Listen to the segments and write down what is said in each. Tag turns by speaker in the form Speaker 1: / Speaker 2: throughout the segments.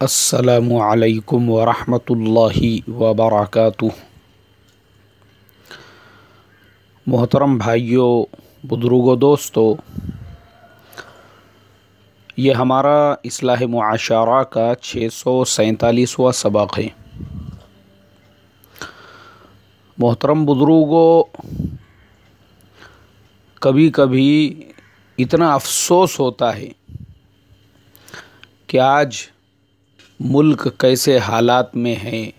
Speaker 1: अस्सलामु अलैकुम वरहमतुल्लाहि वबरकातुह। मोहतरम भाइयों, बुजुर्गों, दोस्तों, ये हमारा इस्लाह मुआशरा का 647वां सबक है। मोहतरम बुजुर्गों, कभी कभी इतना अफसोस होता है कि आज मुल्क कैसे हालात में है,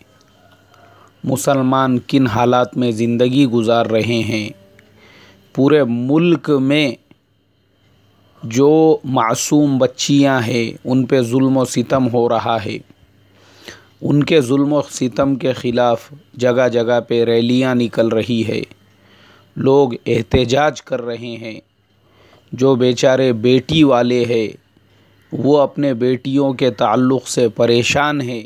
Speaker 1: मुसलमान किन हालात में ज़िंदगी गुजार रहे हैं। पूरे मुल्क में जो मासूम बच्चियां हैं उन पे जुल्म व सितम हो रहा है। उनके जुल्म व सितम के ख़िलाफ़ जगह जगह पे रैलियां निकल रही है, लोग एहतजाज कर रहे हैं। जो बेचारे बेटी वाले हैं वो अपने बेटियों के ताल्लुक़ से परेशान हैं।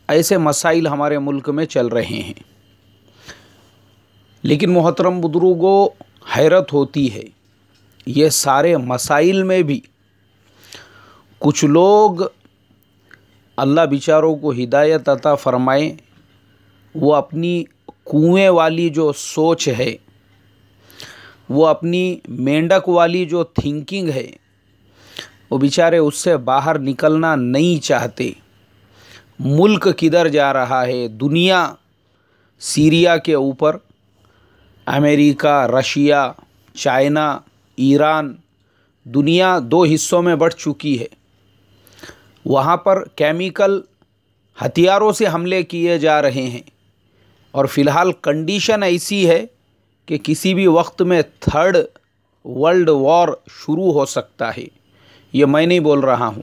Speaker 1: ऐसे मसाइल हमारे मुल्क में चल रहे हैं। लेकिन मोहतरम बुजुर्गों, हैरत होती है, ये सारे मसाइल में भी कुछ लोग, अल्लाह बेचारों को हिदायत अता फ़रमाए, वो अपनी कुएं वाली जो सोच है, वो अपनी मेंढक वाली जो थिंकिंग है, वो बेचारे उससे बाहर निकलना नहीं चाहते। मुल्क किधर जा रहा है, दुनिया सीरिया के ऊपर, अमेरिका, रशिया, चाइना, ईरान, दुनिया दो हिस्सों में बढ़ चुकी है। वहाँ पर केमिकल हथियारों से हमले किए जा रहे हैं और फ़िलहाल कंडीशन ऐसी है कि किसी भी वक्त में थर्ड वर्ल्ड वॉर शुरू हो सकता है। ये मैं नहीं बोल रहा हूँ।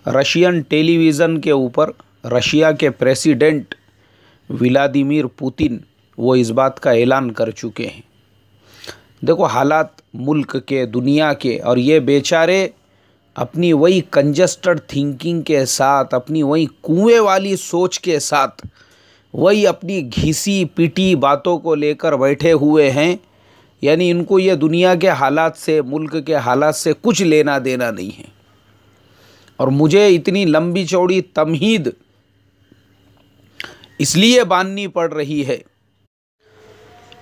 Speaker 1: रशियन टेलीविज़न के ऊपर रशिया के प्रेसिडेंट व्लादिमीर पुतिन वो इस बात का ऐलान कर चुके हैं। देखो हालात मुल्क के, दुनिया के, और ये बेचारे अपनी वही कंजस्टेड थिंकिंग के साथ, अपनी वही कुएं वाली सोच के साथ, वही अपनी घिसी पिटी बातों को लेकर बैठे हुए हैं। यानी इनको ये दुनिया के हालात से, मुल्क के हालात से कुछ लेना देना नहीं है। और मुझे इतनी लंबी चौड़ी तमहीद इसलिए बांधनी पड़ रही है।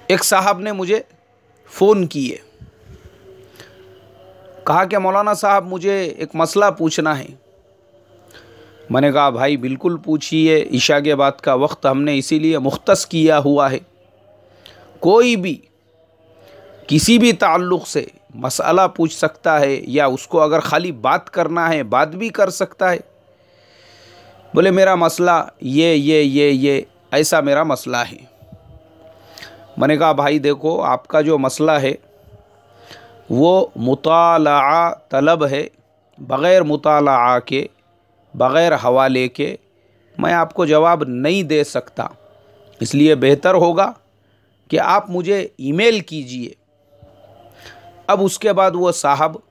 Speaker 1: एक साहब ने मुझे फ़ोन किए, कहा कि मौलाना साहब मुझे एक मसला पूछना है। मैंने कहा भाई बिल्कुल पूछिए, इशा के बाद का वक्त हमने इसीलिए मुख्तस किया हुआ है। कोई भी किसी भी ताल्लुक़ से मसला पूछ सकता है, या उसको अगर ख़ाली बात करना है बात भी कर सकता है। बोले मेरा मसला ये ऐसा मेरा मसला है। मैंने कहा भाई देखो, आपका जो मसला है वो मुताला तलब है। बग़ैर मुताला के, बग़ैर हवाले के मैं आपको जवाब नहीं दे सकता। इसलिए बेहतर होगा कि आप मुझे ईमेल कीजिए। अब उसके बाद वो साहब,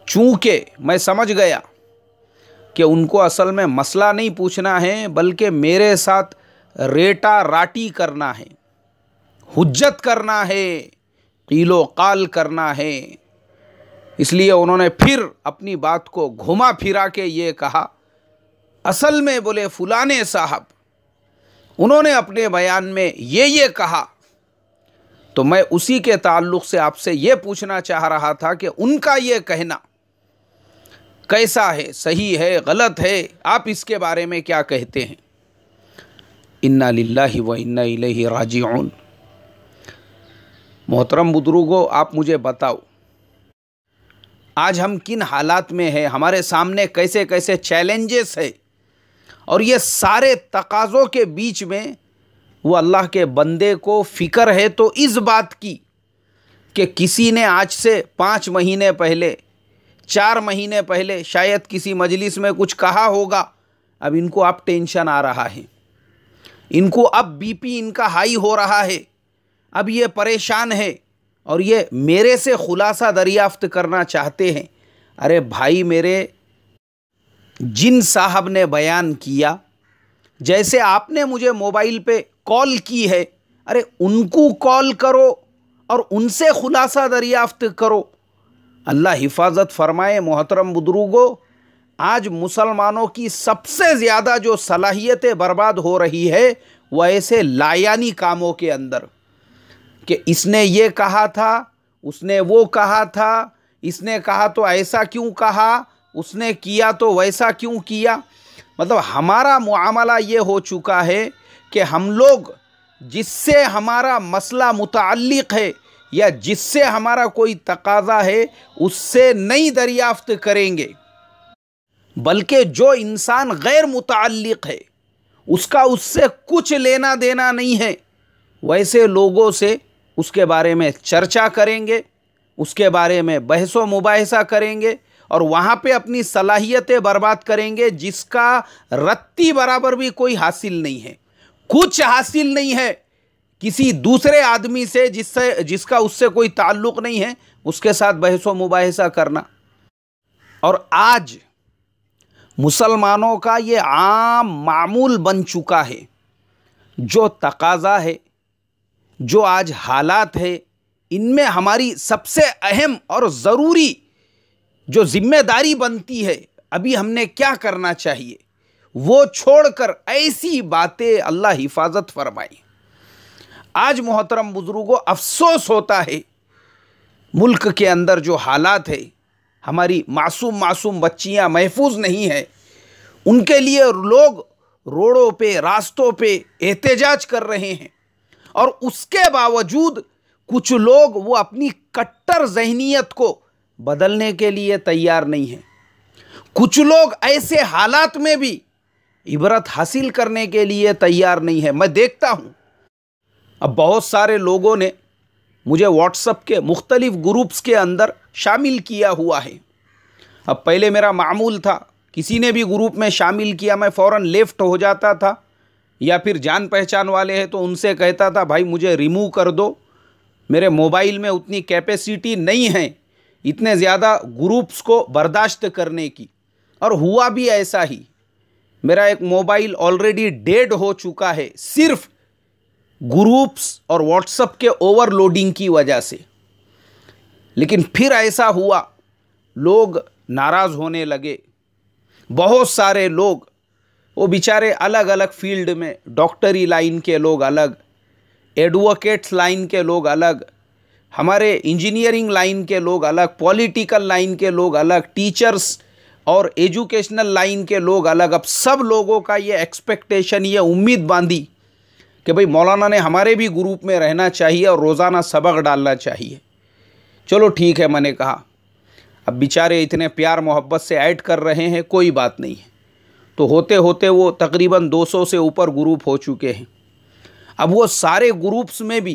Speaker 1: चूँकि मैं समझ गया कि उनको असल में मसला नहीं पूछना है बल्कि मेरे साथ रेटा राटी करना है, हुज्जत करना है, कीलो काल करना है, इसलिए उन्होंने फिर अपनी बात को घुमा फिरा के ये कहा, असल में बोले फुलाने साहब उन्होंने अपने बयान में ये कहा। तो मैं उसी के ताल्लुक़ से आपसे ये पूछना चाह रहा था कि उनका ये कहना कैसा है, सही है, गलत है, आप इसके बारे में क्या कहते हैं। इन्ना लिल्लाहि व इन्ना इलैहि राजिऊन। मोहतरम बुजुर्गों, आप मुझे बताओ, आज हम किन हालात में हैं, हमारे सामने कैसे कैसे चैलेंजेस है, और ये सारे तकाज़ों के बीच में वो अल्लाह के बंदे को फ़िक्र है तो इस बात की कि किसी ने आज से 5 महीने पहले, 4 महीने पहले शायद किसी मजलिस में कुछ कहा होगा। अब इनको अब टेंशन आ रहा है, इनको अब बीपी इनका हाई हो रहा है, अब ये परेशान है और ये मेरे से खुलासा दरियाफ्त करना चाहते हैं। अरे भाई मेरे, जिन साहब ने बयान किया, जैसे आपने मुझे मोबाइल पे कॉल की है, अरे उनको कॉल करो और उनसे खुलासा दरियाफ्त करो। अल्लाह हिफाजत फरमाए। मोहतरम बुजुर्गों, आज मुसलमानों की सबसे ज़्यादा जो सलाहियतें बर्बाद हो रही है वह ऐसे लायानी कामों के अंदर, कि इसने ये कहा था, उसने वो कहा था, इसने कहा तो ऐसा क्यों कहा, उसने किया तो वैसा क्यों किया। मतलब हमारा मुआमला ये हो चुका है कि हम लोग जिससे हमारा मसला मुताल्लिक़ है या जिससे हमारा कोई तकाज़ा है उससे नहीं दरियाफ्त करेंगे, बल्कि जो इंसान गैर मुताल्लिक़ है, उसका उससे कुछ लेना देना नहीं है, वैसे लोगों से उसके बारे में चर्चा करेंगे, उसके बारे में बहसो मुबाहिसा करेंगे और वहाँ पे अपनी सलाहियतें बर्बाद करेंगे, जिसका रत्ती बराबर भी कोई हासिल नहीं है, कुछ हासिल नहीं है किसी दूसरे आदमी से जिसका उससे कोई ताल्लुक़ नहीं है, उसके साथ बहसो मुबाहिसा करना। और आज मुसलमानों का ये आम मामूल बन चुका है। जो तकाज़ा है, जो आज हालात है, इनमें हमारी सबसे अहम और ज़रूरी जो जिम्मेदारी बनती है, अभी हमने क्या करना चाहिए, वो छोड़कर ऐसी बातें अल्लाह हिफाजत फरमाए। आज मोहतरम बुजुर्गों, अफसोस होता है मुल्क के अंदर जो हालात है, हमारी मासूम मासूम बच्चियां महफूज नहीं है, उनके लिए लोग रोडों पे, रास्तों पे एहतजाज कर रहे हैं और उसके बावजूद कुछ लोग वो अपनी कट्टर जहनीयत को बदलने के लिए तैयार नहीं हैं। कुछ लोग ऐसे हालात में भी इबरत हासिल करने के लिए तैयार नहीं है। मैं देखता हूँ अब बहुत सारे लोगों ने मुझे व्हाट्सएप के मुख्तलिफ ग्रुप्स के अंदर शामिल किया हुआ है। अब पहले मेरा मामूल था, किसी ने भी ग्रुप में शामिल किया मैं फ़ौरन लेफ़्ट हो जाता था, या फिर जान पहचान वाले हैं तो उनसे कहता था भाई मुझे रिमूव कर दो, मेरे मोबाइल में उतनी कैपेसिटी नहीं है इतने ज़्यादा ग्रुप्स को बर्दाश्त करने की। और हुआ भी ऐसा ही, मेरा एक मोबाइल ऑलरेडी डेड हो चुका है सिर्फ ग्रुप्स और व्हाट्सएप के ओवरलोडिंग की वजह से। लेकिन फिर ऐसा हुआ, लोग नाराज़ होने लगे। बहुत सारे लोग, वो बेचारे अलग अलग फील्ड में, डॉक्टरी लाइन के लोग अलग, एडवोकेट्स लाइन के लोग अलग, हमारे इंजीनियरिंग लाइन के लोग अलग, पॉलिटिकल लाइन के लोग अलग, टीचर्स और एजुकेशनल लाइन के लोग अलग। अब सब लोगों का ये एक्सपेक्टेशन, ये उम्मीद बांधी कि भाई मौलाना ने हमारे भी ग्रुप में रहना चाहिए और रोज़ाना सबक डालना चाहिए। चलो ठीक है, मैंने कहा अब बेचारे इतने प्यार मोहब्बत से ऐड कर रहे हैं, कोई बात नहीं है। तो होते होते वो तकरीबन 200 से ऊपर ग्रुप हो चुके हैं। अब वो सारे ग्रुप्स में भी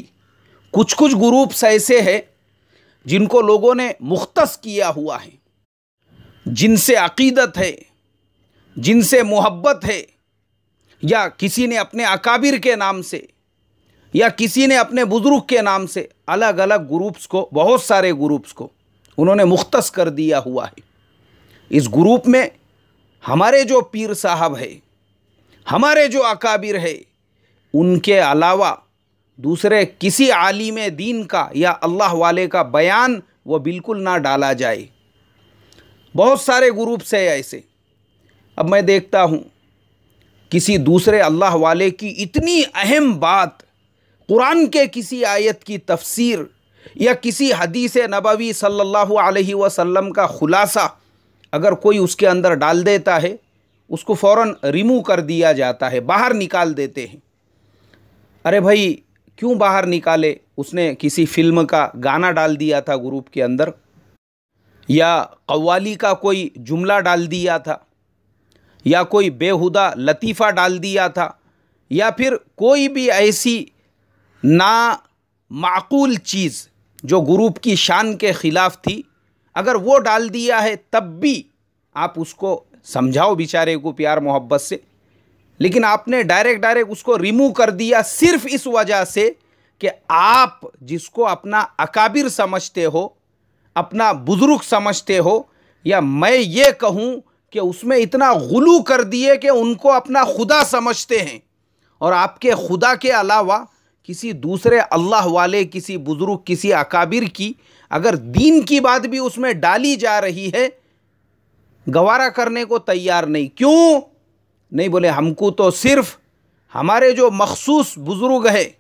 Speaker 1: कुछ कुछ ग्रुप्स ऐसे हैं जिनको लोगों ने मुख्तस किया हुआ है, जिनसे अक़ीदत है, जिनसे मोहब्बत है, या किसी ने अपने अकाबिर के नाम से या किसी ने अपने बुज़ुर्ग के नाम से अलग अलग ग्रुप्स को, बहुत सारे ग्रुप्स को उन्होंने मुख्तस कर दिया हुआ है। इस ग्रुप में हमारे जो पीर साहब है, हमारे जो अकाबिर है, उनके अलावा दूसरे किसी आलिम दीन का या अल्लाह वाले का बयान वो बिल्कुल ना डाला जाए। बहुत सारे ग्रुप्स है ऐसे। अब मैं देखता हूँ किसी दूसरे अल्लाह वाले की इतनी अहम बात, कुरान के किसी आयत की तफसीर या किसी हदीस नबवी सल्लल्लाहु अलैहि वसल्लम का खुलासा अगर कोई उसके अंदर डाल देता है, उसको फ़ौरन रिमूव कर दिया जाता है, बाहर निकाल देते हैं। अरे भाई क्यों बाहर निकाले? उसने किसी फिल्म का गाना डाल दिया था ग्रुप के अंदर, या कव्वाली का कोई जुमला डाल दिया था, या कोई बेहुदा लतीफ़ा डाल दिया था, या फिर कोई भी ऐसी ना माकूल चीज़ जो ग्रुप की शान के ख़िलाफ़ थी, अगर वो डाल दिया है तब भी आप उसको समझाओ बेचारे को प्यार मोहब्बत से, लेकिन आपने डायरेक्ट उसको रिमूव कर दिया सिर्फ इस वजह से कि आप जिसको अपना अकाबिर समझते हो, अपना बुज़ुर्ग समझते हो, या मैं ये कहूँ कि उसमें इतना गुलू कर दिए कि उनको अपना खुदा समझते हैं, और आपके खुदा के अलावा किसी दूसरे अल्लाह वाले, किसी बुज़ुर्ग, किसी अकाबिर की अगर दीन की बात भी उसमें डाली जा रही है, गवारा करने को तैयार नहीं। क्यों नहीं? बोले हमको तो सिर्फ हमारे जो मखसूस बुज़ुर्ग है,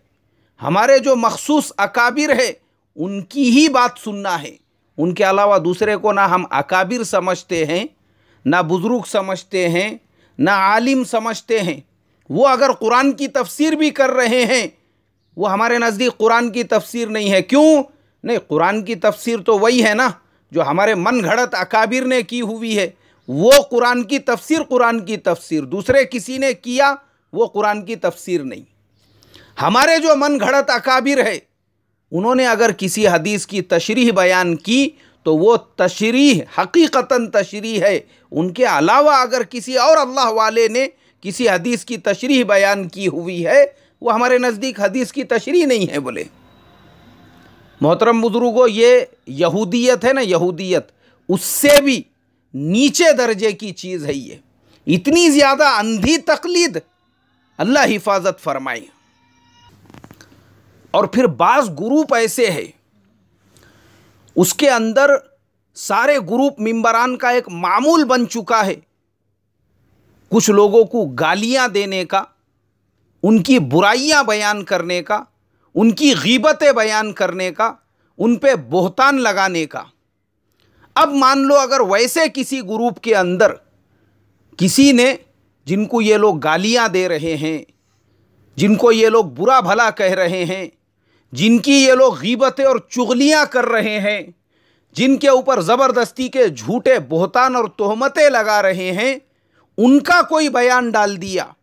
Speaker 1: हमारे जो मखसूस अकाबिर है, उनकी ही बात सुनना है। उनके अलावा दूसरे को ना हम अकाबिर समझते हैं, ना बुज़ुर्ग समझते हैं, ना आलिम समझते हैं। वो अगर कुरान की तफसीर भी कर रहे हैं, वो हमारे नज़दीक कुरान की तफसीर नहीं है। क्यों नहीं? कुरान की तफसीर तो वही है ना जो हमारे मन घड़त अकाबिर ने की हुई है। वो कुरान की तफसीर दूसरे किसी ने किया, वो कुरान की तफसीर नहीं। हमारे जो मन घड़त अकाबिर है, उन्होंने अगर किसी हदीस की तशरीह बयान की तो वो तशरीह हकीकतन तशरीह है। उनके अलावा अगर किसी और अल्लाह वाले ने किसी हदीस की तशरीह बयान की हुई है, वो हमारे नज़दीक हदीस की तशरीह नहीं है। बोले मोहतरम बुजुर्गों, ये यहूदियत है ना, यहूदियत उससे भी नीचे दर्जे की चीज़ है। ये इतनी ज़्यादा अंधी तकलीद, अल्लाह हिफाजत फरमाए। और फिर बाज़ ग्रुप ऐसे है, उसके अंदर सारे ग्रुप मिंबरान का एक मामूल बन चुका है कुछ लोगों को गालियां देने का, उनकी बुराइयां बयान करने का, उनकी गीबतें बयान करने का, उन पे बोहतान लगाने का। अब मान लो अगर वैसे किसी ग्रुप के अंदर किसी ने, जिनको ये लोग गालियां दे रहे हैं, जिनको ये लोग बुरा भला कह रहे हैं, जिनकी ये लोग गीबतें और चुगलियां कर रहे हैं, जिनके ऊपर ज़बरदस्ती के झूठे बोहतान और तोहमतें लगा रहे हैं, उनका कोई बयान डाल दिया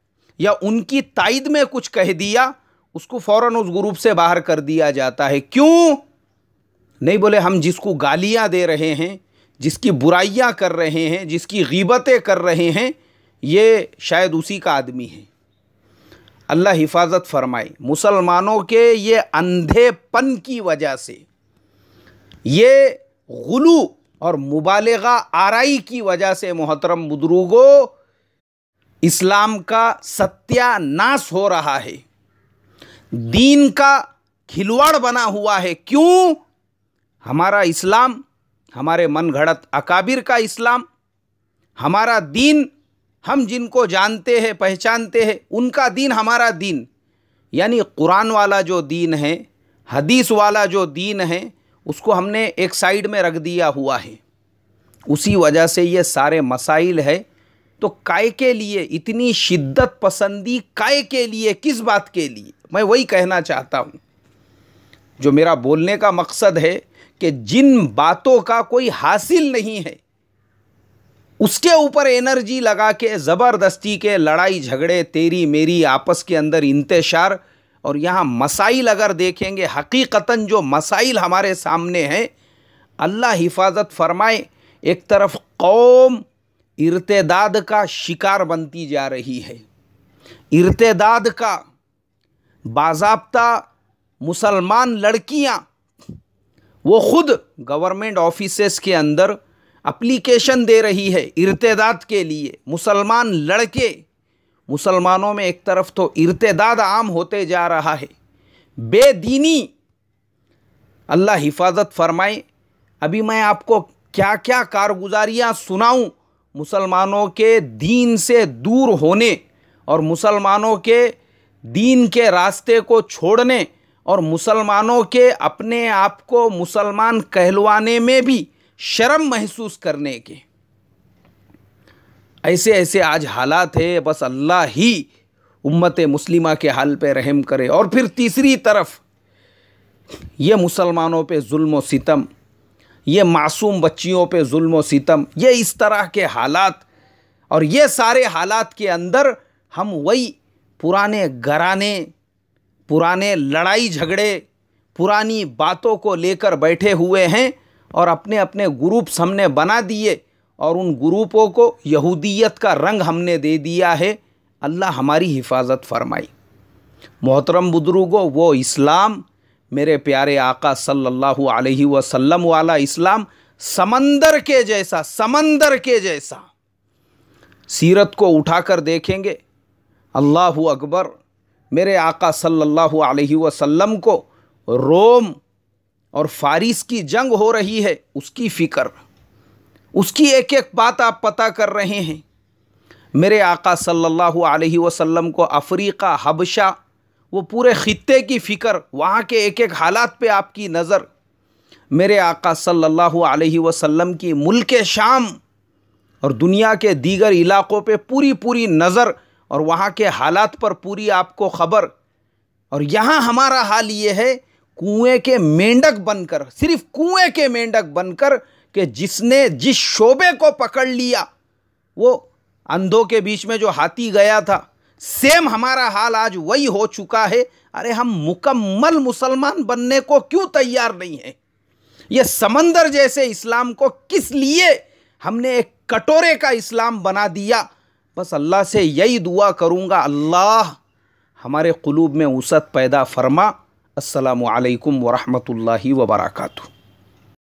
Speaker 1: या उनकी तायद में कुछ कह दिया, उसको फ़ौरन उस ग्रुप से बाहर कर दिया जाता है। क्यों नहीं? बोले हम जिसको गालियां दे रहे हैं, जिसकी बुराइयां कर रहे हैं, जिसकी गीबतें कर रहे हैं, ये शायद उसी का आदमी है। अल्लाह हिफाजत फरमाए। मुसलमानों के ये अंधेपन की वजह से, ये गुलू और मुबालिगा आराई की वजह से मोहतरम बुजुर्गों, इस्लाम का सत्यानाश हो रहा है, दीन का खिलवाड़ बना हुआ है। क्यों? हमारा इस्लाम, हमारे मन घड़त अकाबिर का इस्लाम, हमारा दीन, हम जिनको जानते हैं पहचानते हैं, उनका दीन हमारा दीन, यानी कुरान वाला जो दीन है, हदीस वाला जो दीन है, उसको हमने एक साइड में रख दिया हुआ है। उसी वजह से ये सारे मसाइल है। तो काय के लिए इतनी शिद्दत पसंदी? काय के लिए? किस बात के लिए? मैं वही कहना चाहता हूँ, जो मेरा बोलने का मकसद है कि जिन बातों का कोई हासिल नहीं है, उसके ऊपर एनर्जी लगा के ज़बरदस्ती के लड़ाई झगड़े, तेरी मेरी आपस के अंदर इंतशार। और यहाँ मसाइल अगर देखेंगे, हकीकतन जो मसाइल हमारे सामने हैं, अल्लाह हिफाजत फरमाए, एक तरफ कौम इर्तेदाद का शिकार बनती जा रही है, इर्तेदाद का, बाज़ाब्ता मुसलमान लड़कियां वो खुद गवर्नमेंट ऑफिसेस के अंदर एप्लीकेशन दे रही है इर्तेदाद के लिए। मुसलमान लड़के, मुसलमानों में एक तरफ तो इर्तेदाद आम होते जा रहा है, बेदीनी, अल्लाह हिफाजत फरमाए। अभी मैं आपको क्या क्या कारगुजारियाँ सुनाऊं मुसलमानों के दीन से दूर होने और मुसलमानों के दीन के रास्ते को छोड़ने और मुसलमानों के अपने आप को मुसलमान कहलवाने में भी शर्म महसूस करने के। ऐसे ऐसे आज हालात है, बस अल्लाह ही उम्मत मुस्लिमा के हाल पे रहम करे। और फिर तीसरी तरफ ये मुसलमानों पे जुल्म व सितम, ये मासूम बच्चियों पे जुल्म व सितम, ये इस तरह के हालात। और ये सारे हालात के अंदर हम वही पुराने घराने, पुराने लड़ाई झगड़े, पुरानी बातों को लेकर बैठे हुए हैं और अपने अपने ग्रुप्स हमने बना दिए और उन ग्रुपों को यहूदियत का रंग हमने दे दिया है। अल्लाह हमारी हिफाजत फरमाई। मोहतरम बुजुर्गों, वो इस्लाम, मेरे प्यारे आका सल्लल्लाहु अलैहि वसल्लम वाला इस्लाम समंदर के जैसा, समंदर के जैसा। सीरत को उठाकर देखेंगे, अल्लाहु अकबर, मेरे आका सल्लल्लाहु अलैहि वसल्लम को रोम और फारिस की जंग हो रही है, उसकी फ़िक्र, उसकी एक एक बात आप पता कर रहे हैं। मेरे आका सल्लल्लाहु अलैहि वसल्लम को अफ्रीका, हबशा, वो पूरे खित्ते की फ़िक्र, वहाँ के एक एक हालात पे आपकी नज़र। मेरे आका सल्लल्लाहु अलैहि वसल्लम की मुल्क शाम और दुनिया के दीगर इलाक़ों पे पूरी पूरी नज़र और वहाँ के हालात पर पूरी आपको ख़बर। और यहाँ हमारा हाल ये है, कुएं के मेंढक बनकर, सिर्फ कुएं के मेंढक बनकर, कि जिसने जिस शोबे को पकड़ लिया, वो अंधों के बीच में जो हाथी गया था, सेम हमारा हाल आज वही हो चुका है। अरे हम मुकम्मल मुसलमान बनने को क्यों तैयार नहीं है? ये समंदर जैसे इस्लाम को किस लिए हमने एक कटोरे का इस्लाम बना दिया? बस अल्लाह से यही दुआ करूँगा, अल्लाह हमारे क़ुलूब में वसअत पैदा फरमा। अस्सलामु अलैकुम व रहमतुल्लाहि व बरकातुहू।